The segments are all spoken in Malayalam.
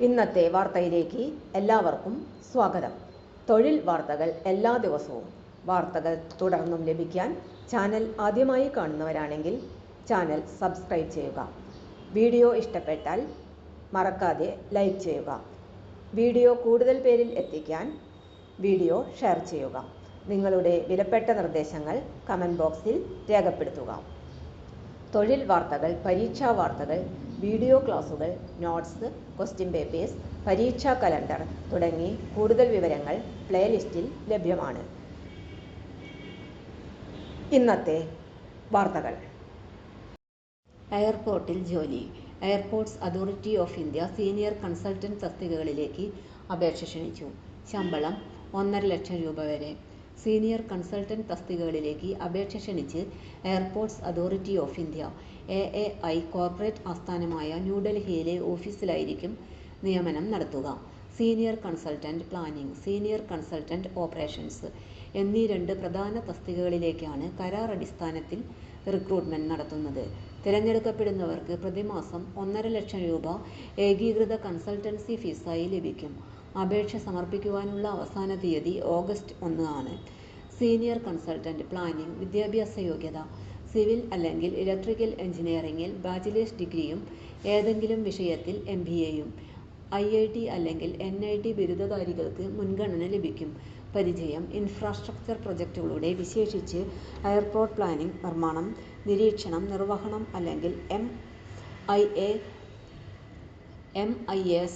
ഇന്നത്തെ വാർത്തയിലേക്ക് എല്ലാവർക്കും സ്വാഗതം. തൊഴിൽ വാർത്തകൾ എല്ലാ ദിവസവും വാർത്തകൾ തുടർന്നും ലഭിക്കാൻ ചാനൽ ആദ്യമായി കാണുന്നവരാണെങ്കിൽ ചാനൽ സബ്സ്ക്രൈബ് ചെയ്യുക. വീഡിയോ ഇഷ്ടപ്പെട്ടാൽ മറക്കാതെ ലൈക്ക് ചെയ്യുക. വീഡിയോ കൂടുതൽ പേരിൽ എത്തിക്കാൻ വീഡിയോ ഷെയർ ചെയ്യുക. നിങ്ങളുടെ വിലപ്പെട്ട നിർദ്ദേശങ്ങൾ കമൻറ്റ് ബോക്സിൽ രേഖപ്പെടുത്തുക. തൊഴിൽ വാർത്തകൾ, പരീക്ഷാ വാർത്തകൾ, വീഡിയോ ക്ലാസുകൾ, നോട്ട്സ്, ക്വസ്റ്റ്യൻ പേപ്പേഴ്സ്, പരീക്ഷാ കലണ്ടർ തുടങ്ങി കൂടുതൽ വിവരങ്ങൾ പ്ലേലിസ്റ്റിൽ ലഭ്യമാണ്. ഇന്നത്തെ വാർത്തകൾ. എയർപോർട്ടിൽ ജോലി. Airports authority of India senior consultant തസ്തികകളിലേക്ക് അപേക്ഷ ക്ഷണിച്ചു. ശമ്പളം 1.5 ലക്ഷം രൂപ വരെ. സീനിയർ കൺസൾട്ടന്റ് തസ്തികകളിലേക്ക് അപേക്ഷ ക്ഷണിച്ച് airports authority of India AAI corporate ആസ്ഥാനമായ ന്യൂഡൽഹിയിലെ ഓഫീസിലായിരിക്കും നിയമനം നടത്തുക. Senior consultant planning, senior consultant operations എന്നീ 2 പ്രധാന തസ്തികകളിലേക്കാണ് കരാർ അടിസ്ഥാനത്തിൽ റിക്രൂട്ട്മെന്റ് നടത്തുന്നത്. തിരഞ്ഞെടുക്കപ്പെടുന്നവർക്ക് പ്രതിമാസം 1.5 ലക്ഷം രൂപ ഏകീകൃത കൺസൾട്ടൻസി ഫീസായി ലഭിക്കും. അപേക്ഷ സമർപ്പിക്കുവാനുള്ള അവസാന തീയതി ഓഗസ്റ്റ് 1 ആണ്. സീനിയർ കൺസൾട്ടന്റ് പ്ലാനിംഗ് വിദ്യാഭ്യാസ യോഗ്യത: സിവിൽ അല്ലെങ്കിൽ ഇലക്ട്രിക്കൽ എഞ്ചിനീയറിംഗിൽ ബാച്ചിലേഴ്സ് ഡിഗ്രിയും ഏതെങ്കിലും വിഷയത്തിൽ MBAയും. IIT അല്ലെങ്കിൽ NIT ബിരുദധാരികൾക്ക് മുൻഗണന ലഭിക്കും. പരിചയം: ഇൻഫ്രാസ്ട്രക്ചർ പ്രൊജക്ടുകളുടെ, വിശേഷിച്ച് എയർപോർട്ട് പ്ലാനിംഗ്, നിർമ്മാണം, നിരീക്ഷണം, നിർവഹണം അല്ലെങ്കിൽ MIS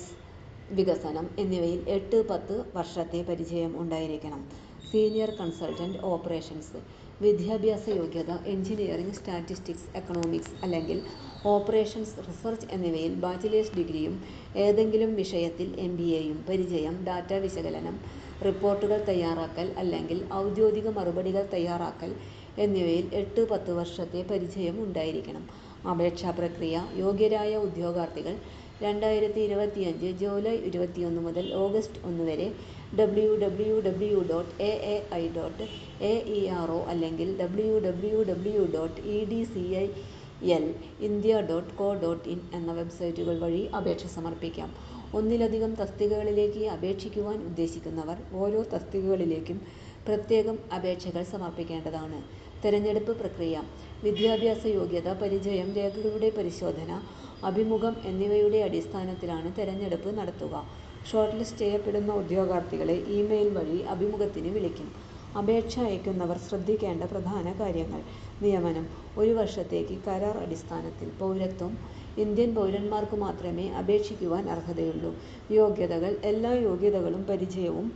വികസനം എന്നിവയിൽ 8-10 വർഷത്തെ പരിചയം ഉണ്ടായിരിക്കണം. സീനിയർ കൺസൾട്ടന്റ് ഓപ്പറേഷൻസ് വിദ്യാഭ്യാസ യോഗ്യത എഞ്ചിനീയറിംഗ്, സ്റ്റാറ്റിസ്റ്റിക്സ്, എക്കണോമിക്സ് അല്ലെങ്കിൽ ഓപ്പറേഷൻസ് റിസർച്ച് എന്നിവയിൽ ബാച്ചിലേഴ്സ് ഡിഗ്രിയും ഏതെങ്കിലും വിഷയത്തിൽ MBAയും. പരിചയം: ഡാറ്റ വിശകലനം, റിപ്പോർട്ടുകൾ തയ്യാറാക്കൽ അല്ലെങ്കിൽ ഔദ്യോഗിക മറുപടികൾ തയ്യാറാക്കൽ എന്നിവയിൽ 8-10 വർഷത്തെ പരിചയം ഉണ്ടായിരിക്കണം. അപേക്ഷാ പ്രക്രിയ: യോഗ്യരായ ഉദ്യോഗാർത്ഥികൾ 2025 ജൂലൈ 21 മുതൽ ഓഗസ്റ്റ് 1 വരെ www.aai.aero അല്ലെങ്കിൽ www.edcilindia.co.in എന്ന വെബ്സൈറ്റുകൾ വഴി അപേക്ഷ സമർപ്പിക്കാം. ഒന്നിലധികം തസ്തികകളിലേക്ക് അപേക്ഷിക്കുവാൻ ഉദ്ദേശിക്കുന്നവർ ഓരോ തസ്തികകളിലേക്കും പ്രത്യേകം അപേക്ഷകൾ സമർപ്പിക്കേണ്ടതാണ്. തെരഞ്ഞെടുപ്പ് പ്രക്രിയ: വിദ്യാഭ്യാസ യോഗ്യത, പരിചയം, രേഖകളുടെ പരിശോധന, അഭിമുഖം എന്നിവയുടെ അടിസ്ഥാനത്തിലാണ് തെരഞ്ഞെടുപ്പ് നടത്തുക. ഷോർട്ട് ലിസ്റ്റ് ചെയ്യപ്പെടുന്ന ഉദ്യോഗാർത്ഥികളെ ഇമെയിൽ വഴി അഭിമുഖത്തിന് വിളിക്കും. അപേക്ഷ അയക്കുന്നവർ ശ്രദ്ധിക്കേണ്ട പ്രധാന കാര്യങ്ങൾ: നിയമനം 1 വർഷത്തേക്ക് കരാർ അടിസ്ഥാനത്തിൽ. പൗരത്വം: ഇന്ത്യൻ പൗരന്മാർക്ക് മാത്രമേ അപേക്ഷിക്കുവാൻ അർഹതയുള്ളൂ. യോഗ്യതകൾ: എല്ലാ യോഗ്യതകളും പരിചയവും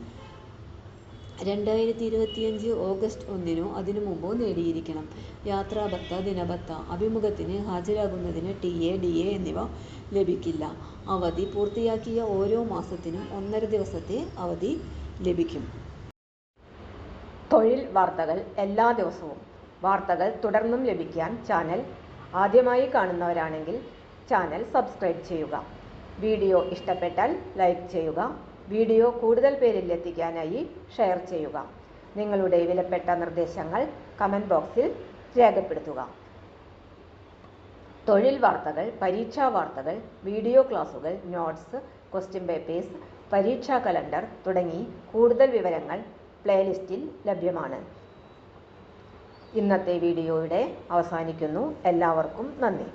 2025 ഓഗസ്റ്റ് 1 അതിനു മുമ്പോ നേടിയിരിക്കണം. യാത്രാഭത്ത, ദിനഭത്ത. അഭിമുഖത്തിന് ഹാജരാകുന്നതിന് TA, DA എന്നിവ ലഭിക്കില്ല. അവധി: പൂർത്തിയാക്കിയ ഓരോ മാസത്തിനും 1.5 ദിവസത്തെ അവധി ലഭിക്കും. തൊഴിൽ വാർത്തകൾ എല്ലാ ദിവസവും വാർത്തകൾ തുടർന്നും ലഭിക്കാൻ ചാനൽ ആദ്യമായി കാണുന്നവരാണെങ്കിൽ ചാനൽ സബ്സ്ക്രൈബ് ചെയ്യുക. വീഡിയോ ഇഷ്ടപ്പെട്ടാൽ ലൈക്ക് ചെയ്യുക. വീഡിയോ കൂടുതൽ പേരിൽ എത്തിക്കാനായി ഷെയർ ചെയ്യുക. നിങ്ങളുടെ വിലപ്പെട്ട നിർദ്ദേശങ്ങൾ കമൻറ്റ് ബോക്സിൽ രേഖപ്പെടുത്തുക. തൊഴിൽ വാർത്തകൾ, പരീക്ഷാ വാർത്തകൾ, വീഡിയോ ക്ലാസുകൾ, നോട്ട്സ്, ക്വസ്റ്റ്യൻ പേപ്പേഴ്സ്, പരീക്ഷാ കലണ്ടർ തുടങ്ങി കൂടുതൽ വിവരങ്ങൾ പ്ലേലിസ്റ്റിൽ ലഭ്യമാണ്. ഇന്നത്തെ വീഡിയോയുടെ അവസാനിക്കുന്നു. എല്ലാവർക്കും നന്ദി.